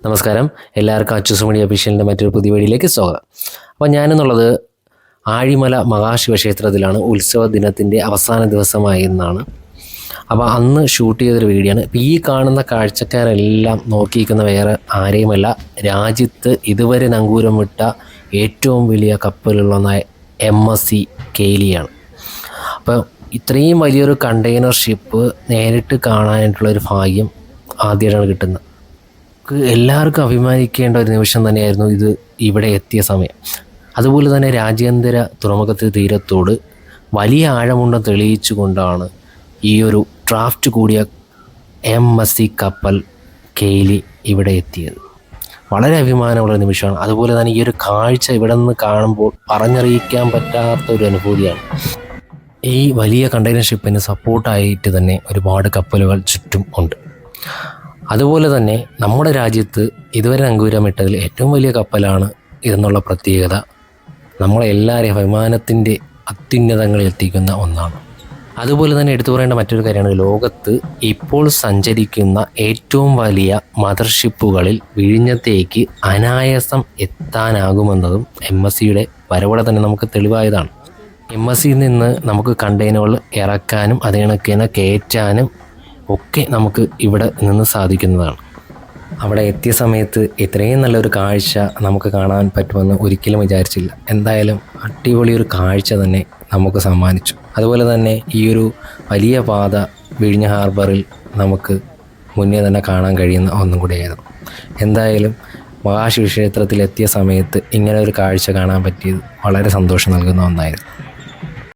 നമസ്കാരം, എല്ലാവർക്കും അച്ചൂസ് മീഡിയ ഒഫീഷ്യലിൻ്റെ മറ്റൊരു പുതിയ വീഡിയോയിലേക്ക് സ്വാഗതം. അപ്പോൾ ഞാനെന്നുള്ളത് ആഴിമല മഹാശിവക്ഷേത്രത്തിലാണ്. ഉത്സവ ദിനത്തിൻ്റെ അവസാന ദിവസമായി എന്നാണ്. അപ്പോൾ അന്ന് ഷൂട്ട് ചെയ്തൊരു വീഡിയോ ആണ്. ഇപ്പോൾ ഈ കാണുന്ന കാഴ്ചക്കാരെല്ലാം നോക്കിയിരിക്കുന്ന വേറെ ആരെയുമല്ല, രാജ്യത്ത് ഇതുവരെ നങ്കൂരം വിട്ട ഏറ്റവും വലിയ കപ്പലുള്ളൊന്നായ MSC കേലിയാണ്. അപ്പോൾ ഇത്രയും വലിയൊരു കണ്ടെയ്നർ ഷിപ്പ് നേരിട്ട് കാണാനായിട്ടുള്ളൊരു ഭാഗ്യം ആദ്യമായിട്ടാണ് കിട്ടുന്നത്. എല്ലാവർക്കും അഭിമാനിക്കേണ്ട ഒരു നിമിഷം തന്നെയായിരുന്നു ഇത് ഇവിടെ എത്തിയ സമയം. അതുപോലെ തന്നെ രാജ്യാന്തര തുറമുഖത്തെ തീരത്തോട് വലിയ ആഴമുണ്ടെന്ന് തെളിയിച്ചുകൊണ്ടാണ് ഈ ഒരു ഡ്രാഫ്റ്റ് കൂടിയ MSC കപ്പൽ കേലി ഇവിടെ എത്തിയത്. വളരെ അഭിമാനമുള്ള നിമിഷമാണ്. അതുപോലെ തന്നെ ഈ ഒരു കാഴ്ച ഇവിടെ നിന്ന് കാണുമ്പോൾ പറഞ്ഞറിയിക്കാൻ പറ്റാത്ത ഒരു അനുഭൂതിയാണ്. ഈ വലിയ കണ്ടെയ്നർ ഷിപ്പിന് സപ്പോർട്ടായിട്ട് തന്നെ ഒരുപാട് കപ്പലുകൾ ചുറ്റും ഉണ്ട്. അതുപോലെ തന്നെ നമ്മുടെ രാജ്യത്ത് ഇതുവരെ നങ്കൂരമിട്ടതിൽ ഏറ്റവും വലിയ കപ്പലാണ് ഇതെന്നുള്ള പ്രത്യേകത നമ്മളെല്ലാവരെയും അഭിമാനത്തിൻ്റെ അത്യുന്നതങ്ങളിൽ എത്തിക്കുന്ന ഒന്നാണ്. അതുപോലെ തന്നെ എടുത്തു പറയേണ്ട മറ്റൊരു കാര്യമാണ്, ലോകത്ത് ഇപ്പോൾ സഞ്ചരിക്കുന്ന ഏറ്റവും വലിയ മദർഷിപ്പുകളിൽ വിഴിഞ്ഞത്തേക്ക് അനായാസം എത്താനാകുമെന്നതും MSCയുടെ വരവോടെ തന്നെ നമുക്ക് തെളിവായതാണ്. MSCയിൽ നിന്ന് നമുക്ക് കണ്ടെയ്നറുകൾ ഇറക്കാനും അത് കണക്കിന് കയറ്റാനും ഒക്കെ നമുക്ക് ഇവിടെ നിന്ന് സാധിക്കുന്നതാണ്. അവിടെ എത്തിയ സമയത്ത് ഇത്രയും നല്ലൊരു കാഴ്ച നമുക്ക് കാണാൻ പറ്റുമെന്ന് ഒരിക്കലും വിചാരിച്ചില്ല. എന്തായാലും അടിപൊളിയൊരു കാഴ്ച തന്നെ നമുക്ക് സമ്മാനിച്ചു. അതുപോലെ തന്നെ ഈ ഒരു വലിയ പാത വിഴിഞ്ഞ ഹാർബറിൽ നമുക്ക് മുന്നേ തന്നെ കാണാൻ കഴിയുന്ന ഒന്നും കൂടിയായിരുന്നു. എന്തായാലും മഹാശിവക്ഷേത്രത്തിലെത്തിയ സമയത്ത് ഇങ്ങനെ ഒരു കാഴ്ച കാണാൻ പറ്റിയത് വളരെ സന്തോഷം നൽകുന്ന ഒന്നായിരുന്നു.